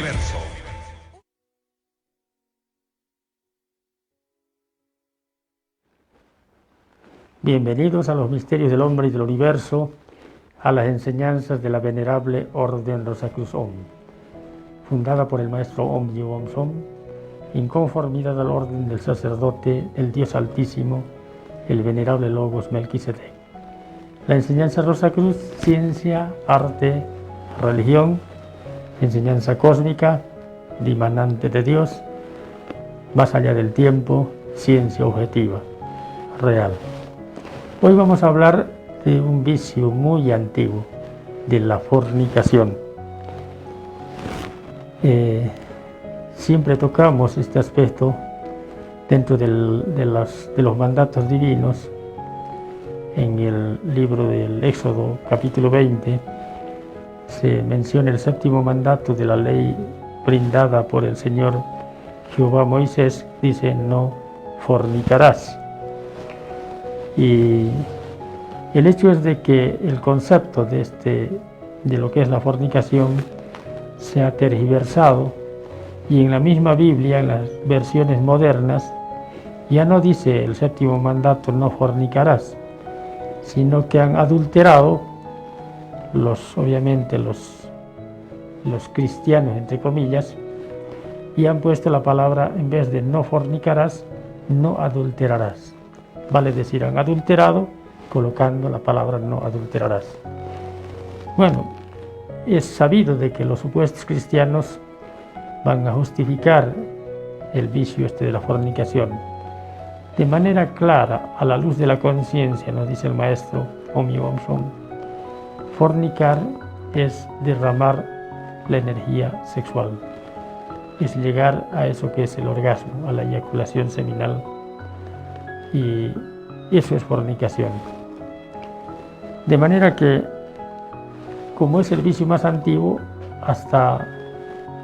universo. Bienvenidos a los misterios del hombre y del universo, a las enseñanzas de la venerable Orden Rosacruz Om, fundada por el maestro Om Yewon Som, en conformidad al orden del sacerdote, el Dios Altísimo, el venerable Logos Melquisedec. La enseñanza Rosacruz, ciencia, arte, religión, enseñanza cósmica, dimanante de Dios, más allá del tiempo, ciencia objetiva, real. Hoy vamos a hablar de un vicio muy antiguo, de la fornicación. Siempre tocamos este aspecto dentro de los mandatos divinos. En el libro del Éxodo, capítulo 20, se menciona el séptimo mandato de la ley brindada por el Señor Jehová a Moisés. Dice: no fornicarás. Y el hecho es de que el concepto de lo que es la fornicación se ha tergiversado, y en la misma Biblia, en las versiones modernas, ya no dice el séptimo mandato no fornicarás, sino que han adulterado obviamente los cristianos, entre comillas, y han puesto la palabra, en vez de no fornicarás, no adulterarás. Vale decir, han adulterado colocando la palabra no adulterarás. Bueno, es sabido de que los supuestos cristianos van a justificar el vicio de la fornicación de manera clara, a la luz de la conciencia. Nos dice el maestro Om Yewon Som: fornicar es derramar la energía sexual, es llegar a eso que es el orgasmo, a la eyaculación seminal, y eso es fornicación. De manera que, como es el vicio más antiguo, hasta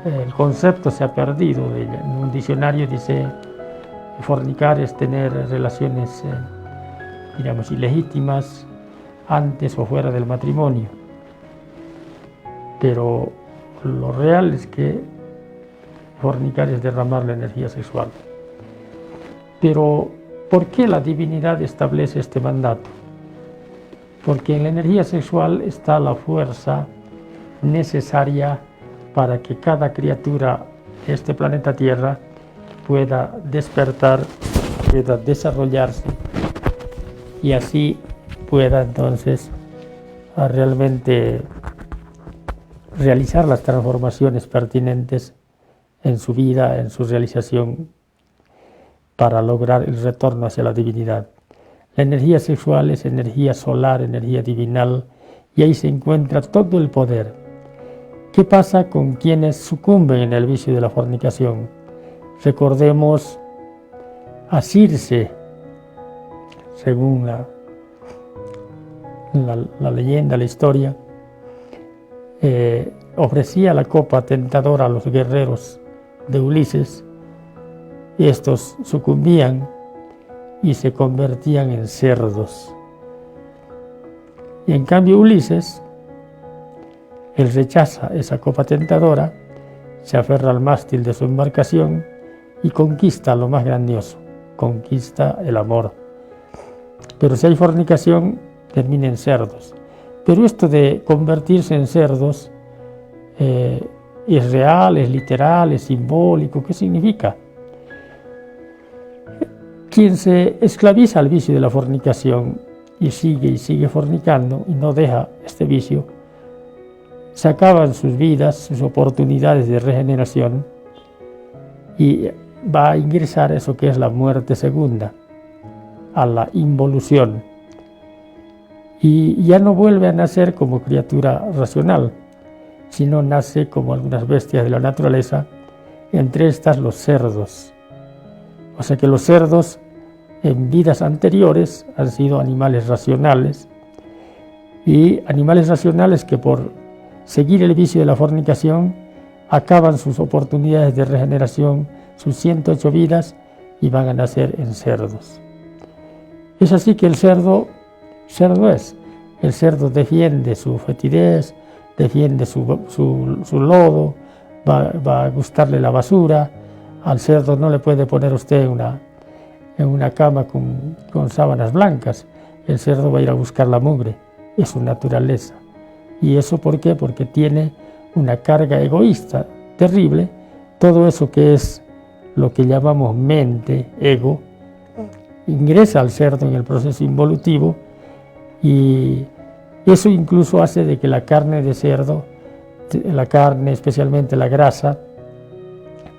el concepto se ha perdido. En un diccionario dice: fornicar es tener relaciones, digamos, ilegítimas antes o fuera del matrimonio. Pero lo real es que fornicar es derramar la energía sexual. Pero, ¿por qué la divinidad establece este mandato? Porque en la energía sexual está la fuerza necesaria para que cada criatura de este planeta Tierra pueda despertar, pueda desarrollarse, y así pueda entonces realmente realizar las transformaciones pertinentes en su vida, en su realización, para lograr el retorno hacia la divinidad. La energía sexual es energía solar, energía divinal, y ahí se encuentra todo el poder. ¿Qué pasa con quienes sucumben en el vicio de la fornicación? Recordemos a Circe, según la leyenda, la historia, ofrecía la copa tentadora a los guerreros de Ulises, y estos sucumbían y se convertían en cerdos. Y en cambio Ulises, él rechaza esa copa tentadora, se aferra al mástil de su embarcación y conquista lo más grandioso, conquista el amor. Pero si hay fornicación, termina en cerdos. Pero esto de convertirse en cerdos es real, es literal, es simbólico. ¿Qué significa? Quien se esclaviza al vicio de la fornicación y sigue fornicando y no deja este vicio, se acaban sus vidas, sus oportunidades de regeneración, y va a ingresar a eso que es la muerte segunda, a la involución, y ya no vuelve a nacer como criatura racional, sino nace como algunas bestias de la naturaleza, entre estas los cerdos. O sea que los cerdos en vidas anteriores han sido animales racionales, y animales racionales que por seguir el vicio de la fornicación acaban sus oportunidades de regeneración, sus 108 vidas, y van a nacer en cerdos. Es así que el cerdo es. El cerdo defiende su fetidez, defiende su lodo, va a gustarle la basura. Al cerdo no le puede poner usted en una cama con sábanas blancas. El cerdo va a ir a buscar la mugre, es su naturaleza. ¿Y eso por qué? Porque tiene una carga egoísta terrible. Todo eso que es lo que llamamos mente, ego, ingresa al cerdo en el proceso involutivo, y eso incluso hace de que la carne de cerdo, la carne, especialmente la grasa,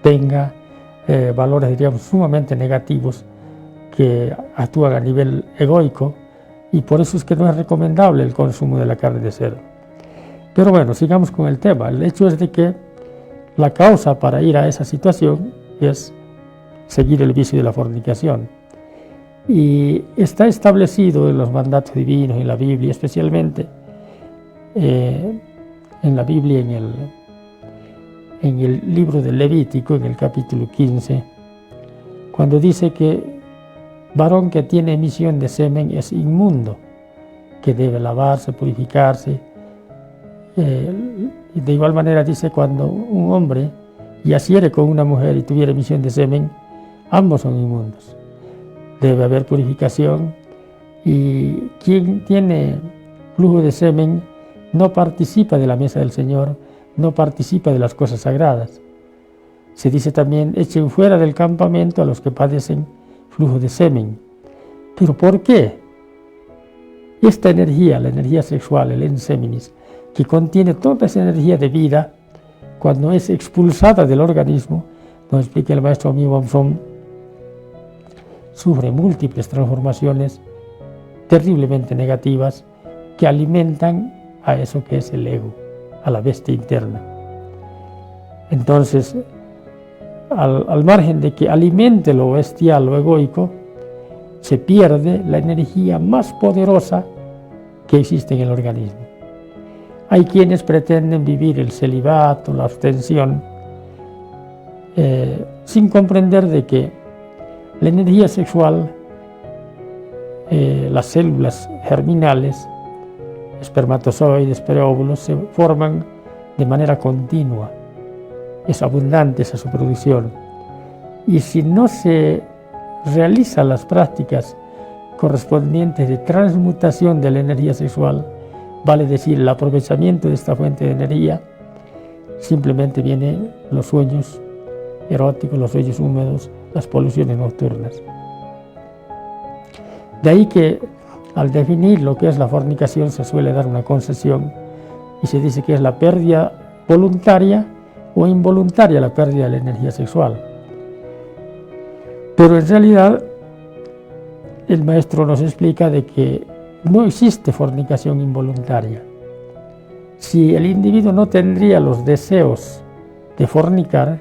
tenga valores, diríamos, sumamente negativos que actúan a nivel egoico, y por eso es que no es recomendable el consumo de la carne de cerdo. Pero bueno, sigamos con el tema. El hecho es de que la causa para ir a esa situación es seguir el vicio de la fornicación. Y está establecido en los mandatos divinos, en la Biblia, especialmente en la Biblia, en el libro del Levítico, en el capítulo 15, cuando dice que varón que tiene emisión de semen es inmundo, que debe lavarse, purificarse. Y de igual manera dice, cuando un hombre yaciere con una mujer y tuviera emisión de semen, ambos son inmundos. Debe haber purificación, y quien tiene flujo de semen no participa de la mesa del Señor, no participa de las cosas sagradas. Se dice también, echen fuera del campamento a los que padecen flujo de semen. ¿Pero por qué? Esta energía, la energía sexual, el enseminis, que contiene toda esa energía de vida, cuando es expulsada del organismo, nos explica el maestro Amigo Bonson, sufre múltiples transformaciones terriblemente negativas que alimentan a eso que es el ego, a la bestia interna. Entonces, al margen de que alimente lo bestial, lo egoico, se pierde la energía más poderosa que existe en el organismo. Hay quienes pretenden vivir el celibato, la abstención, sin comprender de que la energía sexual, las células germinales, espermatozoides, preóvulos, se forman de manera continua. Es abundante esa su producción. Y si no se realizan las prácticas correspondientes de transmutación de la energía sexual, vale decir, el aprovechamiento de esta fuente de energía, simplemente vienen los sueños eróticos, los sueños húmedos, las poluciones nocturnas. De ahí que al definir lo que es la fornicación se suele dar una concesión y se dice que es la pérdida voluntaria o involuntaria, la pérdida de la energía sexual. Pero en realidad el maestro nos explica de que no existe fornicación involuntaria. Si el individuo no tendría los deseos de fornicar,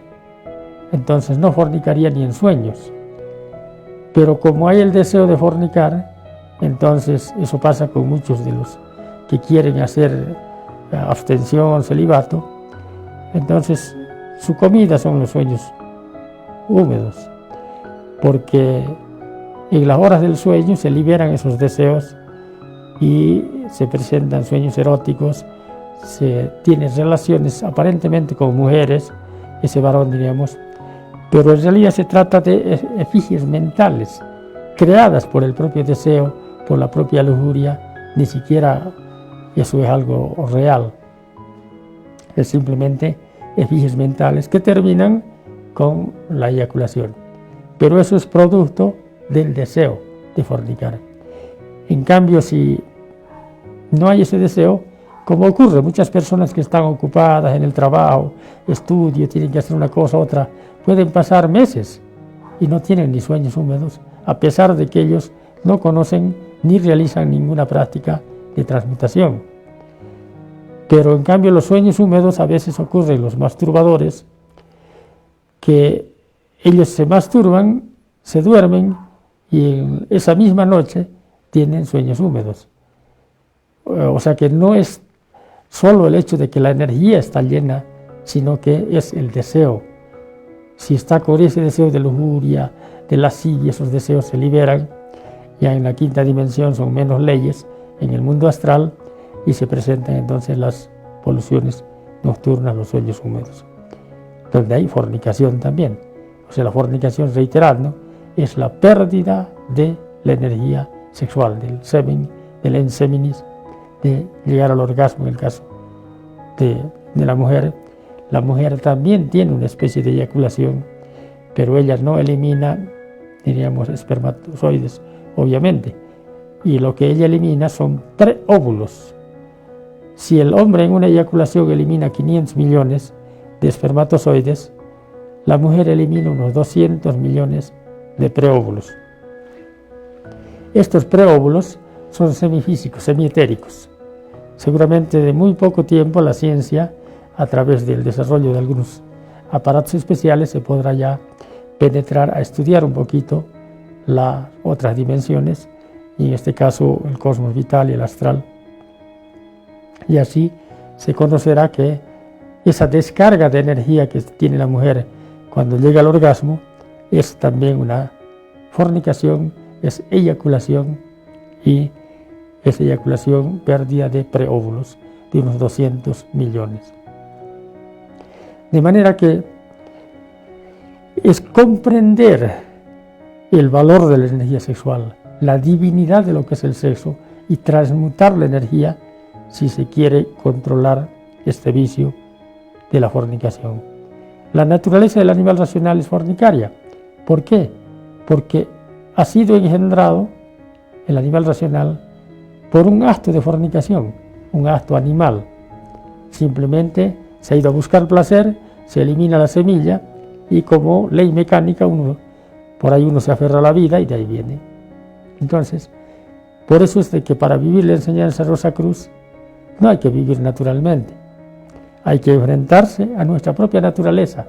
entonces no fornicaría ni en sueños. Pero como hay el deseo de fornicar, entonces eso pasa con muchos de los que quieren hacer abstención, celibato. Entonces su comida son los sueños húmedos, porque en las horas del sueño se liberan esos deseos y se presentan sueños eróticos, se tienen relaciones aparentemente con mujeres, ese varón diríamos, pero en realidad se trata de efigies mentales, creadas por el propio deseo, por la propia lujuria. Ni siquiera eso es algo real, es simplemente efigies mentales que terminan con la eyaculación. Pero eso es producto del deseo de fornicar. En cambio, si no hay ese deseo, como ocurre, muchas personas que están ocupadas en el trabajo, estudio, tienen que hacer una cosa u otra, pueden pasar meses y no tienen ni sueños húmedos, a pesar de que ellos no conocen ni realizan ninguna práctica de transmutación. Pero en cambio los sueños húmedos a veces ocurren en los masturbadores, que ellos se masturban, se duermen y en esa misma noche tienen sueños húmedos. O sea que no es solo el hecho de que la energía está llena, sino que es el deseo. Si está con ese deseo de lujuria, de lascivia, esos deseos se liberan. Ya en la quinta dimensión son menos leyes, en el mundo astral, y se presentan entonces las poluciones nocturnas, los sueños húmedos. donde hay fornicación también. O sea, la fornicación, reiterando, es la pérdida de la energía sexual, del semen, del enseminis, de llegar al orgasmo en el caso de la mujer. La mujer también tiene una especie de eyaculación, pero ella no elimina, diríamos, espermatozoides, obviamente. Y lo que ella elimina son preóvulos. Si el hombre en una eyaculación elimina 500 millones de espermatozoides, la mujer elimina unos 200 millones de preóvulos. Estos preóvulos son semifísicos, semietéricos. Seguramente de muy poco tiempo la ciencia, a través del desarrollo de algunos aparatos especiales, se podrá ya penetrar a estudiar un poquito las otras dimensiones, y en este caso el cosmos vital y el astral. Y así se conocerá que esa descarga de energía que tiene la mujer cuando llega al orgasmo es también una fornicación, es eyaculación, y esa eyaculación pérdida de preóvulos de unos 200 millones. De manera que es comprender el valor de la energía sexual, la divinidad de lo que es el sexo, y transmutar la energía si se quiere controlar este vicio de la fornicación. La naturaleza del animal racional es fornicaria. ¿Por qué? Porque ha sido engendrado el animal racional por un acto de fornicación, un acto animal. Simplemente se ha ido a buscar placer, se elimina la semilla, y como ley mecánica por ahí uno se aferra a la vida, y de ahí viene. Entonces, por eso es de que para vivir la enseñanza de Rosa Cruz no hay que vivir naturalmente, hay que enfrentarse a nuestra propia naturaleza.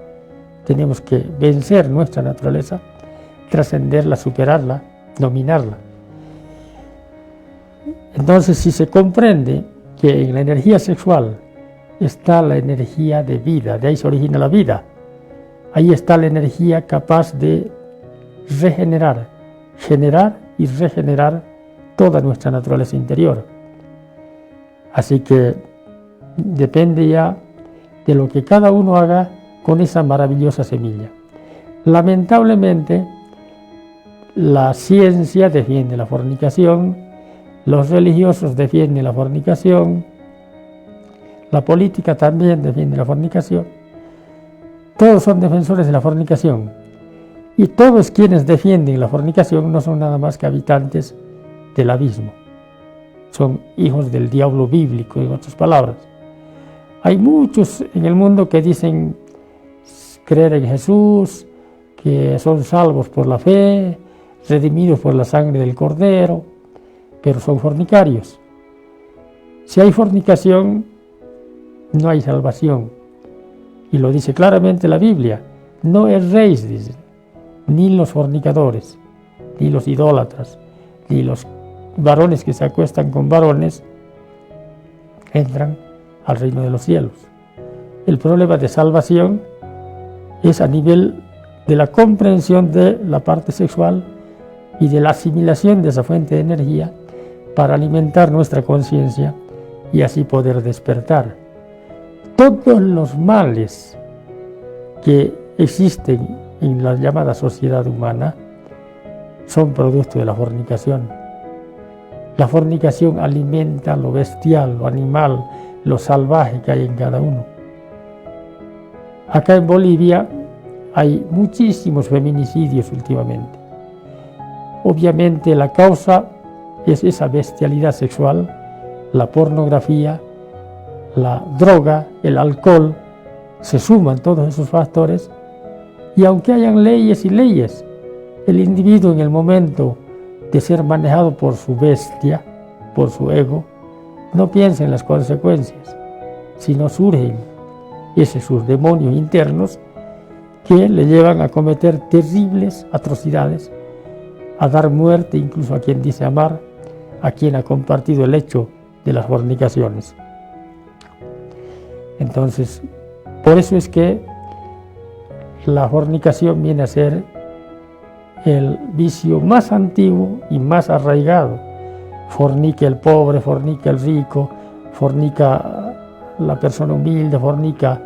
Tenemos que vencer nuestra naturaleza, trascenderla, superarla, dominarla. Entonces, si se comprende que en la energía sexual está la energía de vida, de ahí se origina la vida, ahí está la energía capaz de regenerar, generar y regenerar toda nuestra naturaleza interior. Así que depende ya de lo que cada uno haga con esa maravillosa semilla. Lamentablemente, la ciencia defiende la fornicación, los religiosos defienden la fornicación, la política también defiende la fornicación. Todos son defensores de la fornicación, y todos quienes defienden la fornicación no son nada más que habitantes del abismo. Son hijos del diablo bíblico, en otras palabras. Hay muchos en el mundo que dicen creer en Jesús, que son salvos por la fe, redimidos por la sangre del Cordero, pero son fornicarios. Si hay fornicación, no hay salvación. Y lo dice claramente la Biblia. No erréis, dice, ni los fornicadores, ni los idólatras, ni los varones que se acuestan con varones entran al reino de los cielos. El problema de salvación es a nivel de la comprensión de la parte sexual y de la asimilación de esa fuente de energía para alimentar nuestra conciencia y así poder despertar. Todos los males que existen en la llamada sociedad humana son producto de la fornicación. La fornicación alimenta lo bestial, lo animal, lo salvaje que hay en cada uno. Acá en Bolivia hay muchísimos feminicidios últimamente. Obviamente la causa es esa bestialidad sexual, la pornografía, la droga, el alcohol, se suman todos esos factores, y aunque hayan leyes y leyes, el individuo en el momento de ser manejado por su bestia, por su ego, no piensa en las consecuencias, sino surgen sus demonios internos que le llevan a cometer terribles atrocidades, a dar muerte incluso a quien dice amar, a quien ha compartido el hecho de las fornicaciones. Entonces, por eso es que la fornicación viene a ser el vicio más antiguo y más arraigado. Fornica el pobre, fornica el rico, fornica la persona humilde, fornica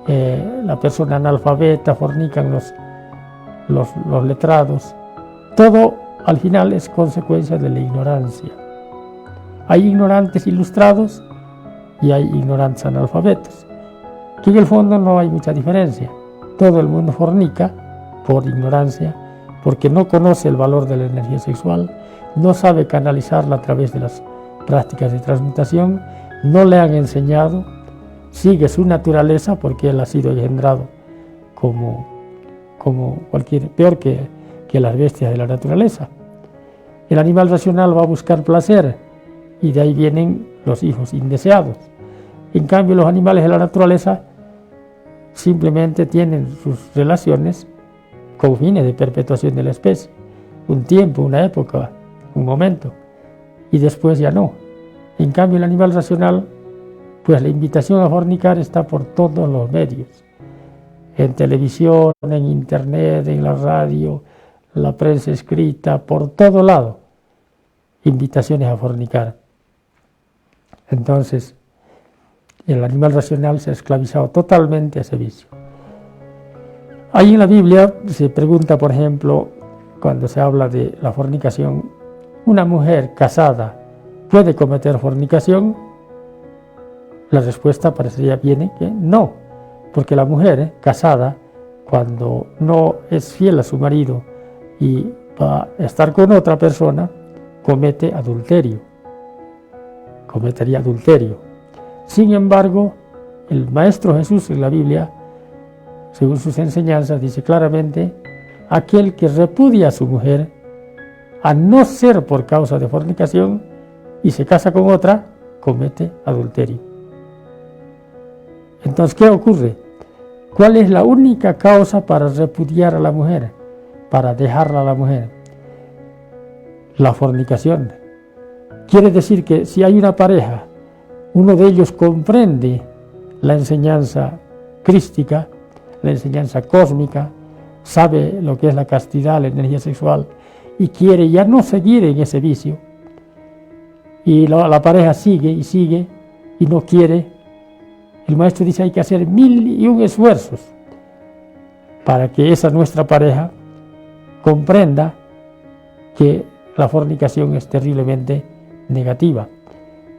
la persona analfabeta, fornican los letrados. Todo al final es consecuencia de la ignorancia. Hay ignorantes ilustrados y hay ignorantes analfabetos, que en el fondo no hay mucha diferencia. Todo el mundo fornica por ignorancia, porque no conoce el valor de la energía sexual, no sabe canalizarla a través de las prácticas de transmutación, no le han enseñado, sigue su naturaleza porque él ha sido engendrado como cualquier, peor que las bestias de la naturaleza. El animal racional va a buscar placer y de ahí vienen los hijos indeseados. En cambio, los animales de la naturaleza simplemente tienen sus relaciones con fines de perpetuación de la especie, un tiempo, una época, un momento, y después ya no. En cambio, el animal racional, pues la invitación a fornicar está por todos los medios, en televisión, en internet, en la radio, la prensa escrita, por todo lado, invitaciones a fornicar. Entonces, el animal racional se ha esclavizado totalmente a ese vicio. Ahí en la Biblia se pregunta, por ejemplo, cuando se habla de la fornicación, ¿una mujer casada puede cometer fornicación? La respuesta parecería bien que no, porque la mujer casada, cuando no es fiel a su marido y va a estar con otra persona, comete adulterio, cometería adulterio. Sin embargo, el Maestro Jesús en la Biblia, según sus enseñanzas, dice claramente: aquel que repudia a su mujer, a no ser por causa de fornicación, y se casa con otra, comete adulterio. Entonces, ¿qué ocurre? ¿Cuál es la única causa para repudiar a la mujer, para dejarla a la mujer? La fornicación. Quiere decir que si hay una pareja, uno de ellos comprende la enseñanza crística, la enseñanza cósmica, sabe lo que es la castidad, la energía sexual, y quiere ya no seguir en ese vicio, y la pareja sigue y no quiere. El Maestro dice: hay que hacer 1001 esfuerzos para que esa nuestra pareja comprenda que la fornicación es terriblemente negativa.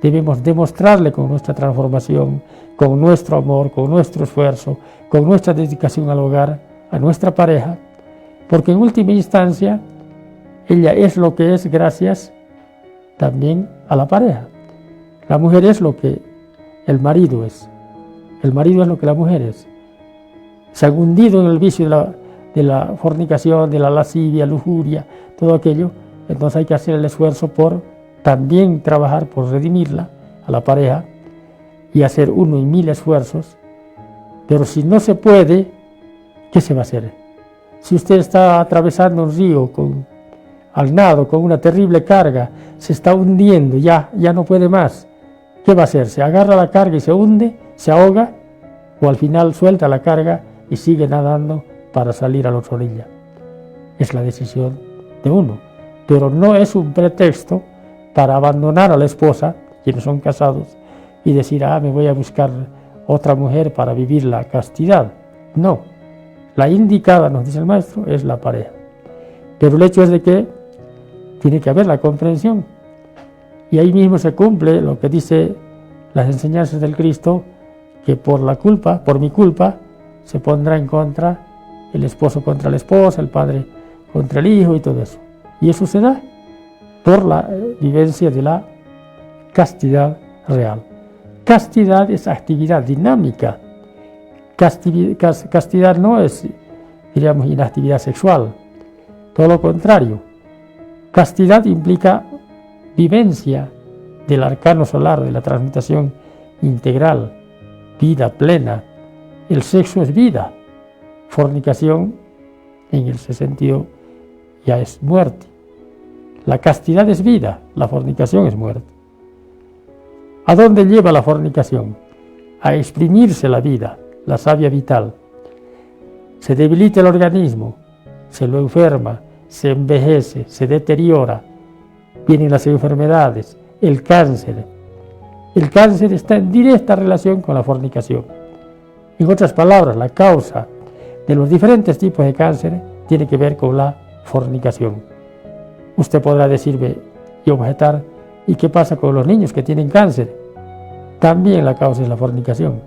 Debemos demostrarle con nuestra transformación, con nuestro amor, con nuestro esfuerzo, con nuestra dedicación al hogar, a nuestra pareja, porque en última instancia ella es lo que es gracias también a la pareja. La mujer es lo que el marido es. El marido es lo que la mujer es. Se han hundido en el vicio de la fornicación, de la lascivia, lujuria, todo aquello. Entonces hay que hacer el esfuerzo por también trabajar por redimirla a la pareja y hacer 1 en 1000 esfuerzos. Pero si no se puede, ¿qué se va a hacer? Si usted está atravesando un río al nado con una terrible carga, se está hundiendo, ya no puede más, ¿qué va a hacer? ¿Se agarra la carga y se hunde, se ahoga, o al final suelta la carga y sigue nadando para salir a la otra orilla? Es la decisión de uno, pero no es un pretexto para abandonar a la esposa, quienes son casados, y decir: me voy a buscar otra mujer para vivir la castidad. No, la indicada, nos dice el Maestro, es la pareja. Pero el hecho es de que tiene que haber la comprensión, y ahí mismo se cumple lo que dice las enseñanzas del Cristo, que por mi culpa, se pondrá en contra el esposo contra la esposa, el padre contra el hijo y todo eso. Y eso se da por la vivencia de la castidad real. Castidad es actividad dinámica. Castidad no es, diríamos, inactividad sexual. Todo lo contrario. Castidad implica vivencia del arcano solar, de la transmutación integral, vida plena. El sexo es vida. Fornicación, en ese sentido, ya es muerte. La castidad es vida, la fornicación es muerte. ¿A dónde lleva la fornicación? A exprimirse la vida, la savia vital. Se debilita el organismo, se lo enferma, se envejece, se deteriora. Vienen las enfermedades, el cáncer. El cáncer está en directa relación con la fornicación. En otras palabras, la causa de los diferentes tipos de cáncer tiene que ver con la fornicación. Usted podrá decirme y objetar, ¿y qué pasa con los niños que tienen cáncer? También la causa es la fornicación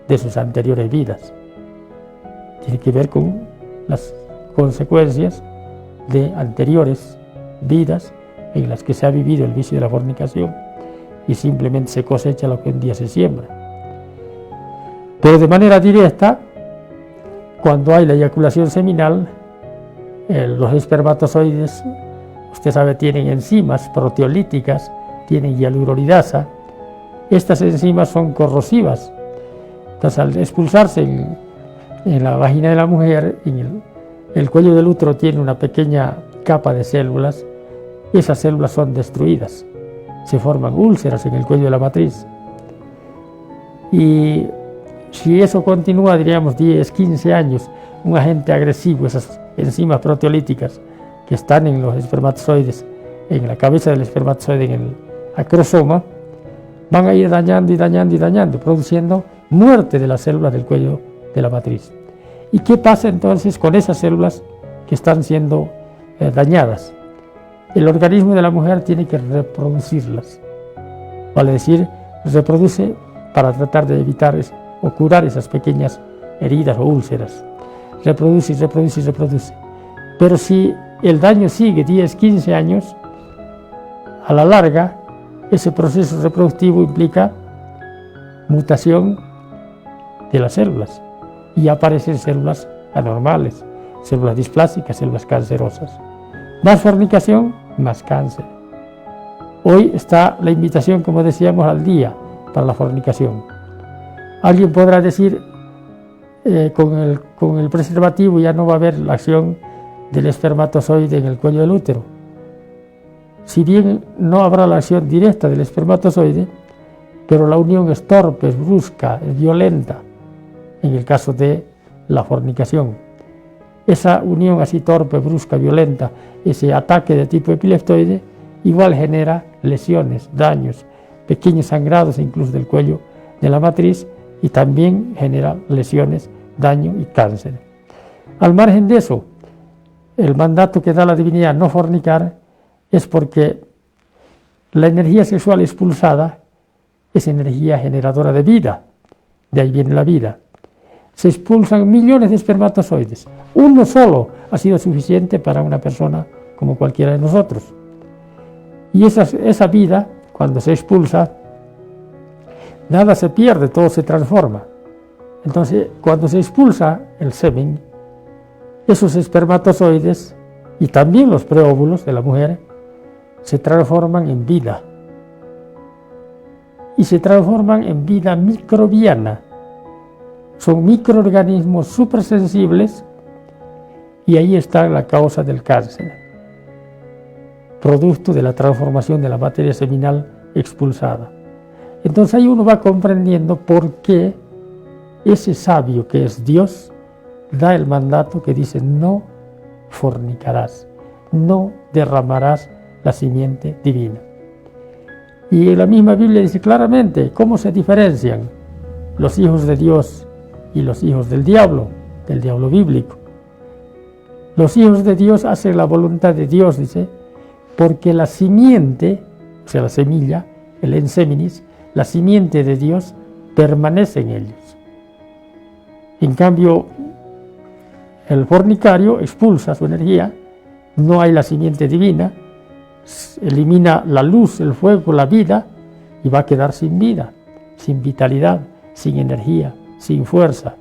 de sus anteriores vidas. Tiene que ver con las consecuencias de anteriores vidas en las que se ha vivido el vicio de la fornicación y simplemente se cosecha lo que un día se siembra. Pero de manera directa, cuando hay la eyaculación seminal, los espermatozoides, usted sabe, tienen enzimas proteolíticas, tienen hialuronidasa. Estas enzimas son corrosivas. Entonces, al expulsarse en la vagina de la mujer, el cuello del útero tiene una pequeña capa de células. Esas células son destruidas. Se forman úlceras en el cuello de la matriz. Y si eso continúa, diríamos 10, 15 años, un agente agresivo, esas enzimas proteolíticas que están en los espermatozoides, en la cabeza del espermatozoide, en el acrosoma, van a ir dañando y dañando y dañando, produciendo muerte de las células del cuello de la matriz. ¿Y qué pasa entonces con esas células que están siendo dañadas? El organismo de la mujer tiene que reproducirlas, vale decir, reproduce para tratar de evitar o curar esas pequeñas heridas o úlceras. Reproduce y reproduce y reproduce. Pero si el daño sigue 10, 15 años, a la larga, ese proceso reproductivo implica mutación de las células y aparecen células anormales, células displásicas, células cancerosas. Más fornicación, más cáncer. Hoy está la invitación, como decíamos, al día para la fornicación. Alguien podrá decir, con el preservativo ya no va a haber la acción del espermatozoide en el cuello del útero. Si bien no habrá la acción directa del espermatozoide, pero la unión es torpe, es brusca, es violenta, en el caso de la fornicación. Esa unión así torpe, brusca, violenta, ese ataque de tipo epileptoide, igual genera lesiones, daños, pequeños sangrados incluso del cuello de la matriz, y también genera lesiones, daño y cáncer. Al margen de eso, el mandato que da la divinidad no fornicar es porque la energía sexual expulsada es energía generadora de vida, de ahí viene la vida. Se expulsan millones de espermatozoides, uno solo ha sido suficiente para una persona como cualquiera de nosotros. Y esa vida, cuando se expulsa, nada se pierde, todo se transforma. Entonces, cuando se expulsa el semen, esos espermatozoides y también los preóvulos de la mujer se transforman en vida. Y se transforman en vida microbiana. Son microorganismos supersensibles y ahí está la causa del cáncer, producto de la transformación de la materia seminal expulsada. Entonces ahí uno va comprendiendo por qué ese sabio que es Dios da el mandato que dice: no fornicarás, no derramarás la simiente divina. Y en la misma Biblia dice claramente cómo se diferencian los hijos de Dios y los hijos del diablo bíblico. Los hijos de Dios hacen la voluntad de Dios, dice, porque la simiente, o sea, la semilla, el enseminis, la simiente de Dios permanece en ellos. En cambio, el fornicario expulsa su energía, no hay la simiente divina, elimina la luz, el fuego, la vida, y va a quedar sin vida, sin vitalidad, sin energía, sin fuerza.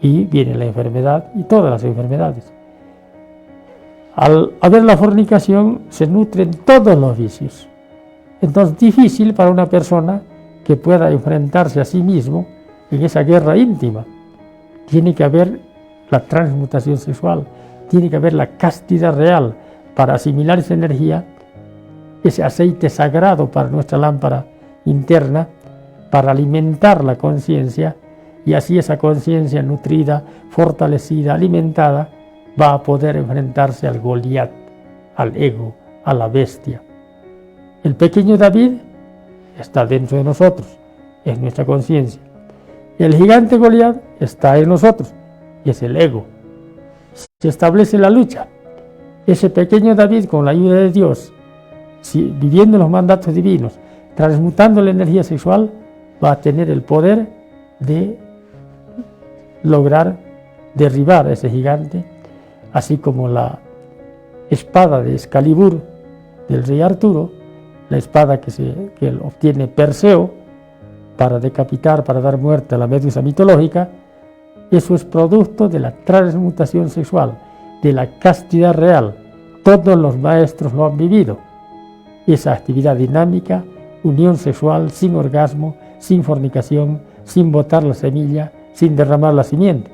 Y viene la enfermedad y todas las enfermedades. Al haber la fornicación se nutren todos los vicios. Entonces, difícil para una persona que pueda enfrentarse a sí mismo en esa guerra íntima. Tiene que haber la transmutación sexual, tiene que haber la castidad real para asimilar esa energía, ese aceite sagrado para nuestra lámpara interna, para alimentar la conciencia, y así esa conciencia nutrida, fortalecida, alimentada, va a poder enfrentarse al Goliat, al ego, a la bestia. El pequeño David está dentro de nosotros, es nuestra conciencia. El gigante Goliat está en nosotros, y es el ego. Se establece la lucha. Ese pequeño David, con la ayuda de Dios, viviendo los mandatos divinos, transmutando la energía sexual, va a tener el poder de lograr derribar a ese gigante, así como la espada de Excalibur del rey Arturo, la espada que obtiene Perseo para decapitar, para dar muerte a la Medusa mitológica. Eso es producto de la transmutación sexual, de la castidad real. Todos los maestros lo han vivido. Esa actividad dinámica, unión sexual sin orgasmo, sin fornicación, sin botar la semilla, sin derramar la simiente.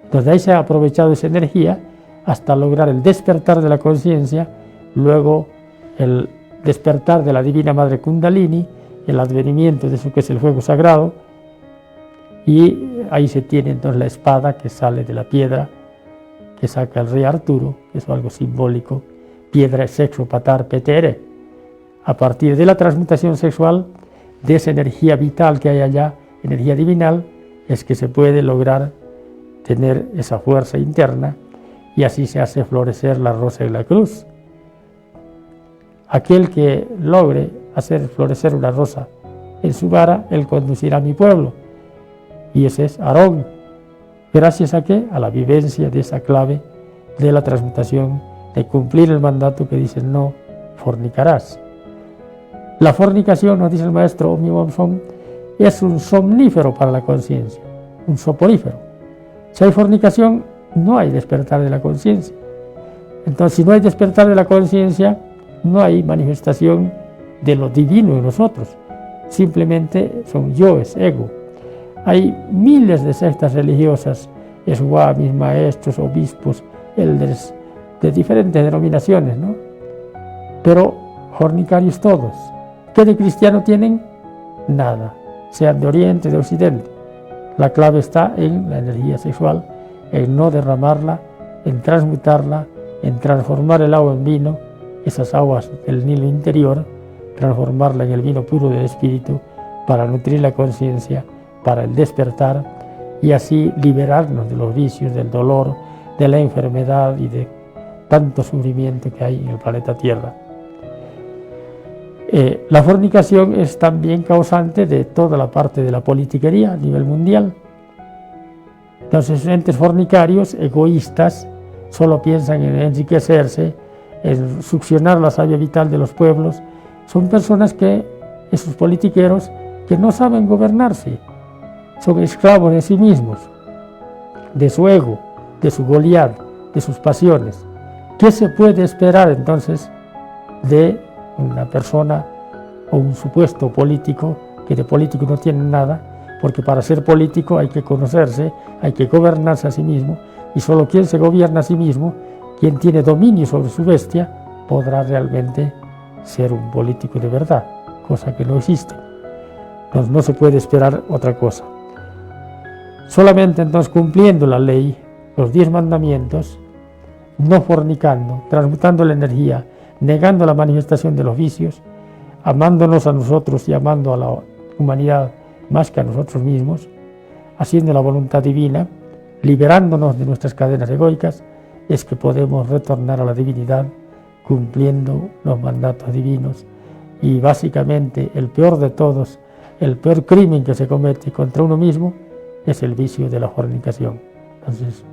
Entonces ahí se ha aprovechado esa energía hasta lograr el despertar de la conciencia, luego el despertar de la Divina Madre Kundalini, el advenimiento de eso que es el fuego sagrado, y ahí se tiene entonces la espada que sale de la piedra que saca el rey Arturo, que es algo simbólico, piedra, sexo, patar, petere. A partir de la transmutación sexual, de esa energía vital que hay allá, energía divinal, es que se puede lograr tener esa fuerza interna, y así se hace florecer la rosa y la cruz. Aquel que logre hacer florecer una rosa en su vara, él conducirá a mi pueblo. Y ese es Aarón. ¿Gracias a qué? A la vivencia de esa clave de la transmutación, de cumplir el mandato que dice no fornicarás. La fornicación, nos dice el maestro Omi Bomson, es un somnífero para la conciencia, un soporífero. Si hay fornicación, no hay despertar de la conciencia. Entonces, si no hay despertar de la conciencia, no hay manifestación de lo divino en nosotros. Simplemente son yoes, ego. Hay miles de sectas religiosas, eswamis, maestros, obispos, elders, de diferentes denominaciones, ¿no? Pero fornicarios todos. ¿Qué de cristiano tienen? Nada, sean de oriente, de occidente. La clave está en la energía sexual, en no derramarla, en transmutarla, en transformar el agua en vino, esas aguas del Nilo interior, transformarla en el vino puro del espíritu para nutrir la conciencia, para el despertar, y así liberarnos de los vicios, del dolor, de la enfermedad y de tanto sufrimiento que hay en el planeta Tierra. La fornicación es también causante de toda la parte de la politiquería a nivel mundial. Entonces, entes fornicarios, egoístas, solo piensan en enriquecerse, en succionar la savia vital de los pueblos. Son personas que, esos politiqueros, que no saben gobernarse, son esclavos de sí mismos, de su ego, de su Goliat, de sus pasiones. ¿Qué se puede esperar entonces de una persona o un supuesto político que de político no tiene nada? Porque para ser político hay que conocerse, hay que gobernarse a sí mismo, y solo quien se gobierna a sí mismo, quien tiene dominio sobre su bestia, podrá realmente ser un político de verdad, cosa que no existe. Entonces no se puede esperar otra cosa. Solamente entonces cumpliendo la ley, los 10 mandamientos, no fornicando, transmutando la energía, negando la manifestación de los vicios, amándonos a nosotros y amando a la humanidad más que a nosotros mismos, haciendo la voluntad divina, liberándonos de nuestras cadenas egoicas, es que podemos retornar a la divinidad cumpliendo los mandatos divinos. Y básicamente el peor de todos, el peor crimen que se comete contra uno mismo es el vicio de la fornicación. Entonces,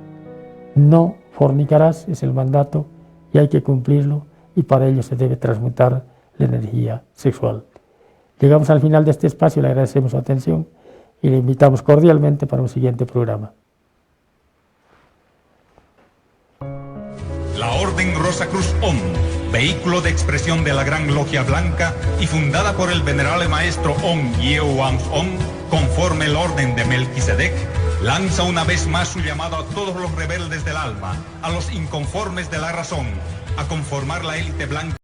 no fornicarás es el mandato y hay que cumplirlo, y para ello se debe transmutar la energía sexual. Llegamos al final de este espacio, le agradecemos su atención y le invitamos cordialmente para un siguiente programa. La Orden Rosacruz OM, vehículo de expresión de la Gran Logia Blanca y fundada por el venerable maestro OM Yeowang OM, conforme el orden de Melquisedec, lanza una vez más su llamado a todos los rebeldes del alma, a los inconformes de la razón, a conformar la élite blanca